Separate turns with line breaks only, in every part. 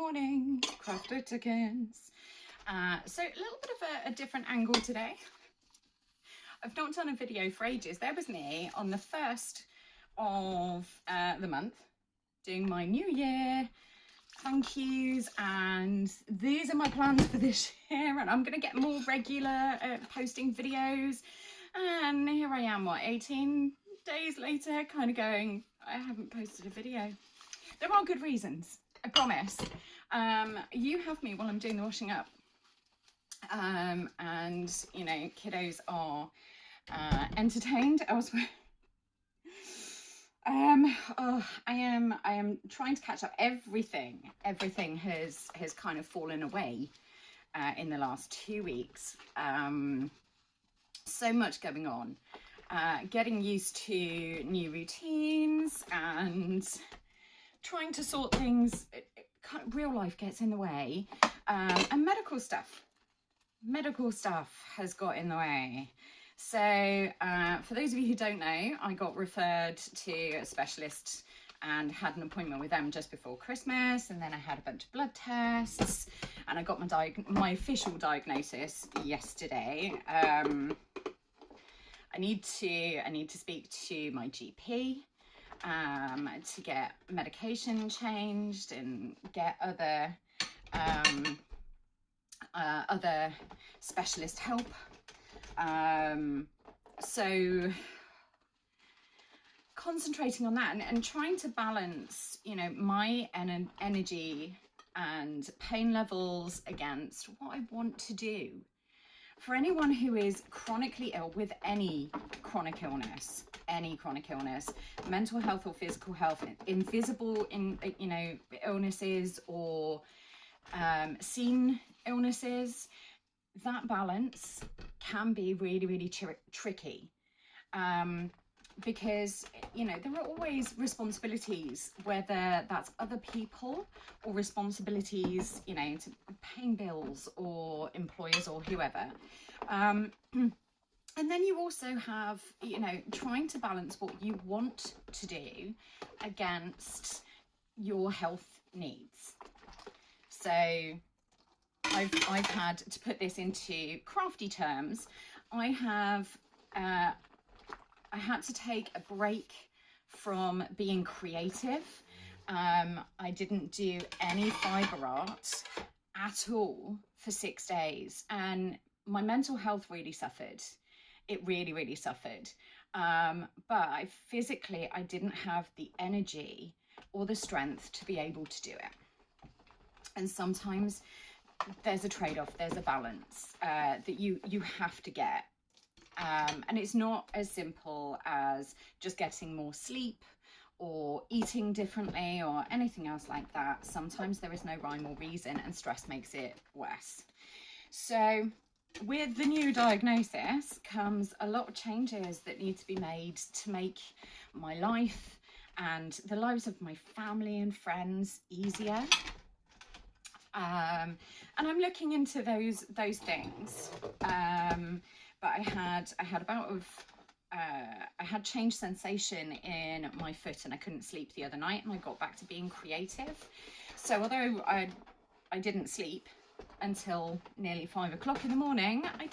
morning, Craft Dickens. So a little bit of a different angle today. I've not done a video for ages. There was me on the 1st of the month doing my new year thank yous, and these are my plans for this year, and I'm going to get more regular posting videos. And here I am, what, 18 days later, kind of going, I haven't posted a video. There are good reasons, I promise. You have me while I'm doing the washing up. And, you know, kiddos are entertained elsewhere. I am trying to catch up. Everything has kind of fallen away in the last 2 weeks. So much going on. Getting used to new routines and trying to sort things. Kind of real life gets in the way, and medical stuff has got in the way. So for those of you who don't know, I got referred to a specialist and had an appointment with them just before Christmas, and then I had a bunch of blood tests, and I got my official diagnosis yesterday. I need to speak to my GP to get medication changed and get other specialist help. So concentrating on that and trying to balance, you know, my energy and pain levels against what I want to do. For anyone who is chronically ill with any chronic illness, mental health or physical health, invisible illnesses or seen illnesses, that balance can be really tricky, because, you know, there are always responsibilities, whether that's other people or responsibilities, you know, to paying bills or employers or whoever. And then you also have, you know, trying to balance what you want to do against your health needs. So I've had to put this into crafty terms. I had to take a break from being creative. I didn't do any fiber art at all for 6 days, and my mental health really suffered. It really suffered. But I didn't have the energy or the strength to be able to do it. And sometimes there's a trade-off, there's a balance that you have to get. And it's not as simple as just getting more sleep or eating differently or anything else like that. Sometimes there is no rhyme or reason, and stress makes it worse. So with the new diagnosis comes a lot of changes that need to be made to make my life and the lives of my family and friends easier. And I'm looking into those things. But I had change sensation in my foot, and I couldn't sleep the other night, and I got back to being creative. So although I didn't sleep until nearly 5 o'clock in the morning, I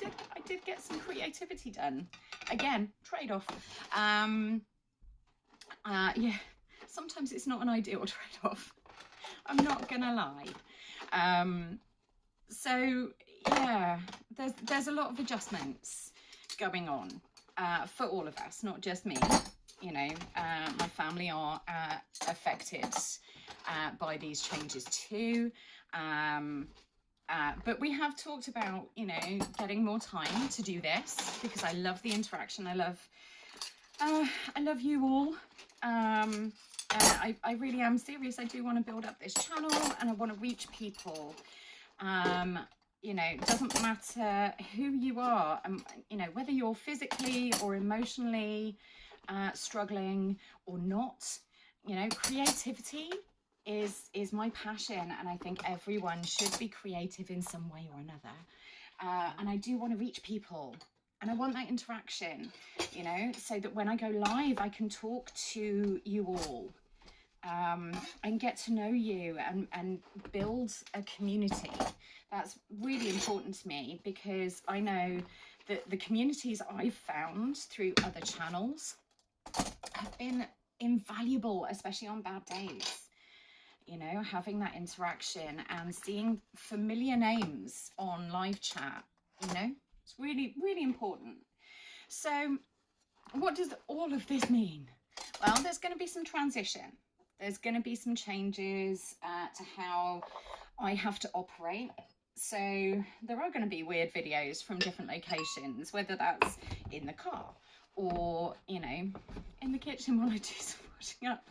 did get some creativity done. Again, trade-off. Yeah, sometimes it's not an ideal trade-off, I'm not gonna lie. So yeah, there's a lot of adjustments going on for all of us, not just me. You know, my family are affected by these changes too. But we have talked about, you know, getting more time to do this, because I love the interaction. I love you all. I really am serious. I do want to build up this channel, and I want to reach people. You know, it doesn't matter who you are, you know, whether you're physically or emotionally struggling or not. You know, creativity is my passion, and I think everyone should be creative in some way or another. And I do want to reach people, and I want that interaction, you know, so that when I go live, I can talk to you all. and get to know you and build a community. That's really important to me, because I know that the communities I've found through other channels have been invaluable, especially on bad days. You know, having that interaction and seeing familiar names on live chat, you know, it's really, really important. So what does all of this mean? Well, there's going to be some transition. There's going to be some changes to how I have to operate. So there are going to be weird videos from different locations, whether that's in the car or, you know, in the kitchen while I do some washing up,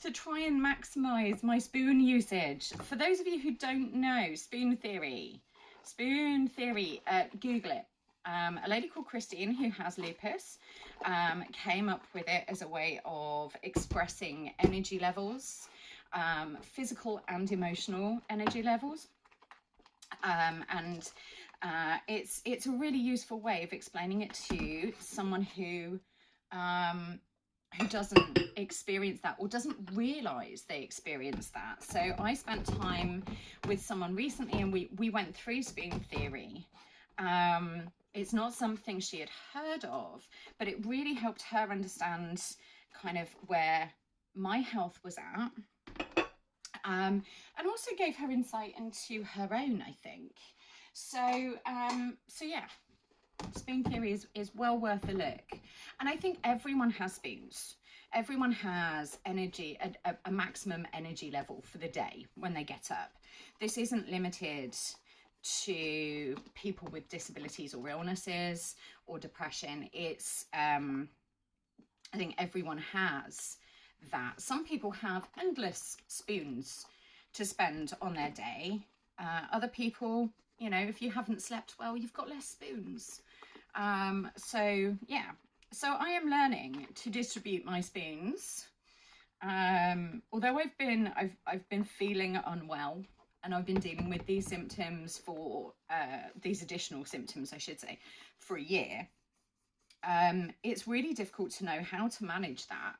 to try and maximize my spoon usage. For those of you who don't know spoon theory, Google it. A lady called Christine, who has lupus, came up with it as a way of expressing energy levels, physical and emotional energy levels. It's a really useful way of explaining it to someone who doesn't experience that or doesn't realize they experience that. So I spent time with someone recently, and we went through spoon theory. It's not something she had heard of, but it really helped her understand kind of where my health was at, and also gave her insight into her own, I think. So yeah, spoon theory is well worth a look. And I think everyone has spoons. Everyone has energy, a maximum energy level for the day when they get up. This isn't limited to people with disabilities or illnesses or depression. It's I think everyone has that. Some people have endless spoons to spend on their day. Other people, you know, if you haven't slept well, you've got less spoons. So yeah, so I am learning to distribute my spoons. Although I've been feeling unwell, and I've been dealing with these symptoms for these additional symptoms, I should say, for a year. It's really difficult to know how to manage that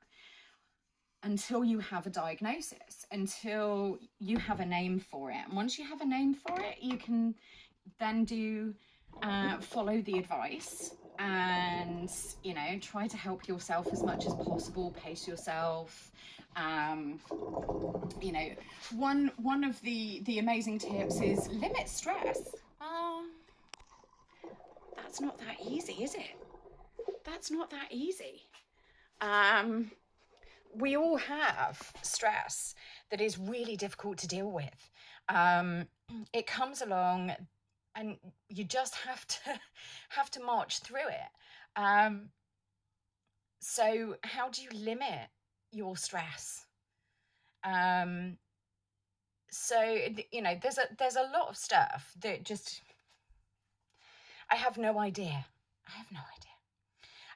until you have a diagnosis, until you have a name for it. And once you have a name for it, you can then follow the advice and, you know, try to help yourself as much as possible, pace yourself. You know, one of the amazing tips is limit stress. That's not that easy, is it? That's not that easy. We all have stress that is really difficult to deal with. It comes along, and you just have to march through it. So how do you limit your stress? So, you know, there's a lot of stuff that just, I have no idea.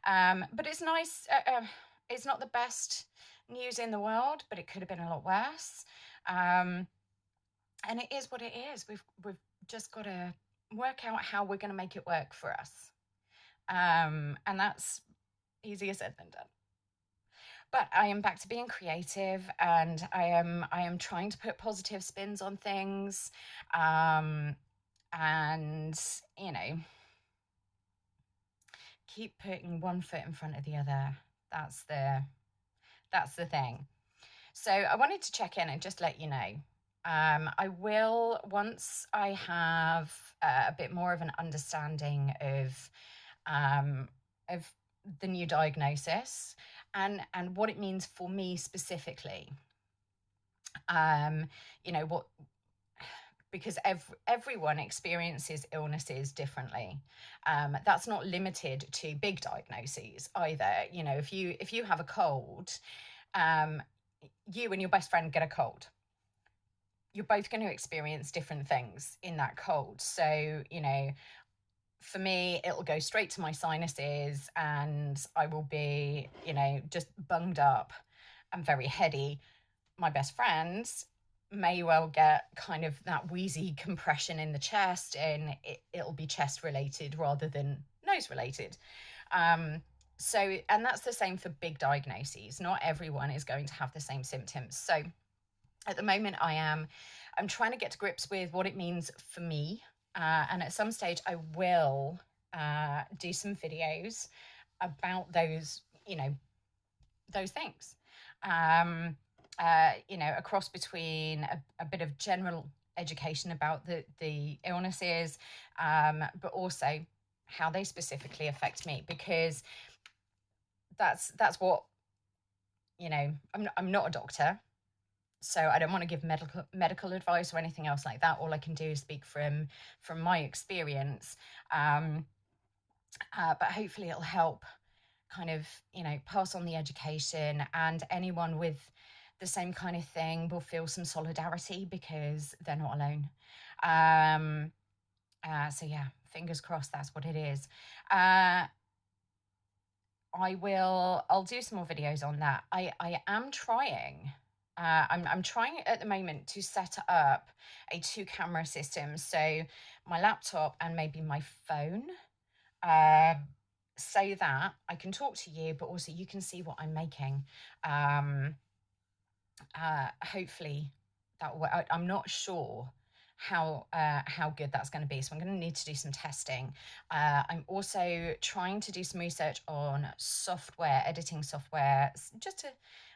But it's nice. It's not the best news in the world, but it could have been a lot worse. And it is what it is. We've just got to work out how we're going to make it work for us. And that's easier said than done. But I am back to being creative, and I am trying to put positive spins on things, and, you know, keep putting one foot in front of the other. That's the thing. So I wanted to check in and just let you know. I will, once I have a bit more of an understanding of the new diagnosis and what it means for me specifically. You know, because everyone experiences illnesses differently. That's not limited to big diagnoses either. You know, if you have a cold, you and your best friend get a cold, you're both going to experience different things in that cold. So, you know, for me, it'll go straight to my sinuses, and I will be, you know, just bunged up and very heady. My best friends may well get kind of that wheezy compression in the chest, and it'll be chest related rather than nose related. So, and that's the same for big diagnoses. Not everyone is going to have the same symptoms. So at the moment I'm trying to get to grips with what it means for me. And at some stage I will do some videos about those, those things. A cross between a bit of general education about the illnesses, but also how they specifically affect me, because that's what, I'm not a doctor, so I don't want to give medical advice or anything else like that. All I can do is speak from my experience, but hopefully it'll help kind of, pass on the education, and anyone with the same kind of thing will feel some solidarity because they're not alone. So yeah, fingers crossed that's what it is. I'll do some more videos on that. I am trying. I'm trying at the moment to set up a 2-camera system, so my laptop and maybe my phone, so that I can talk to you, but also you can see what I'm making. Hopefully that will. I'm not sure how good that's going to be, so I'm going to need to do some testing. I'm also trying to do some research on software, editing software, just to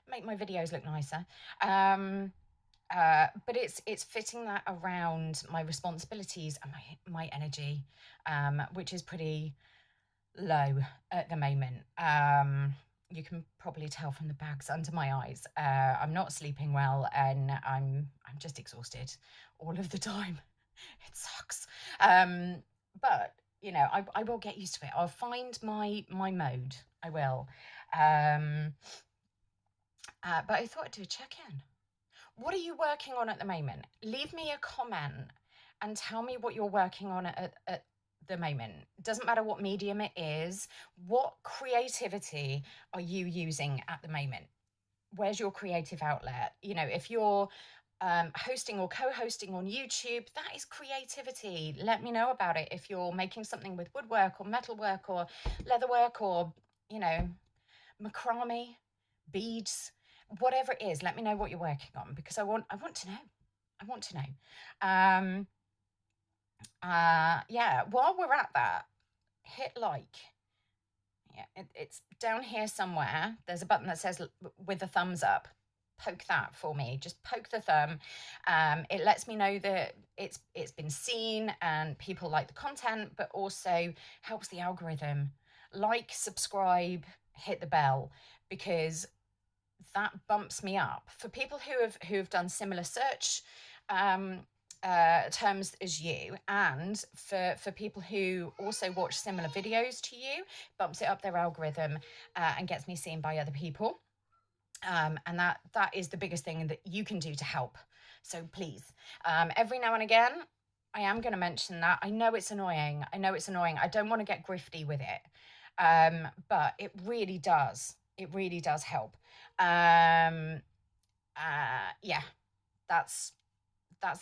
make my videos look nicer. But it's fitting that around my responsibilities and my energy, which is pretty low at the moment. You can probably tell from the bags under my eyes. I'm not sleeping well, and I'm just exhausted all of the time. It sucks. But I will get used to it. I'll find my mode. I will. But I thought I'd do a check-in. What are you working on at the moment? Leave me a comment and tell me what you're working on at the moment. Doesn't matter what medium it is. What creativity are you using at the moment? Where's your creative outlet? If you're hosting or co-hosting on YouTube, that is creativity. Let me know about it. If you're making something with woodwork or metalwork or leatherwork or, macrame, beads, whatever it is, let me know what you're working on, because I want to know. I want to know. Yeah, while we're at that, hit like. Yeah, it's down here somewhere. There's a button that says with a thumbs up. Poke that for me. Just poke the thumb. It lets me know that it's been seen and people like the content, but also helps the algorithm. Like, subscribe, hit the bell, because that bumps me up. For people who have done similar search terms as you, and for people who also watch similar videos to you, bumps it up their algorithm, and gets me seen by other people. And that is the biggest thing that you can do to help. So please, every now and again, I am going to mention that. I know it's annoying. I don't want to get grifty with it, but it really does. It really does help. Yeah, that's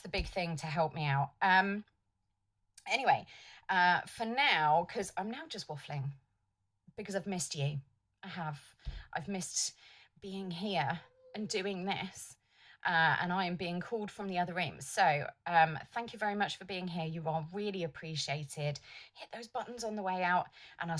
the big thing to help me out. Anyway, for now, because I'm now just waffling, because I've missed you. I've missed being here and doing this, and I am being called from the other room. So thank you very much for being here. You are really appreciated. Hit those buttons on the way out, and I'll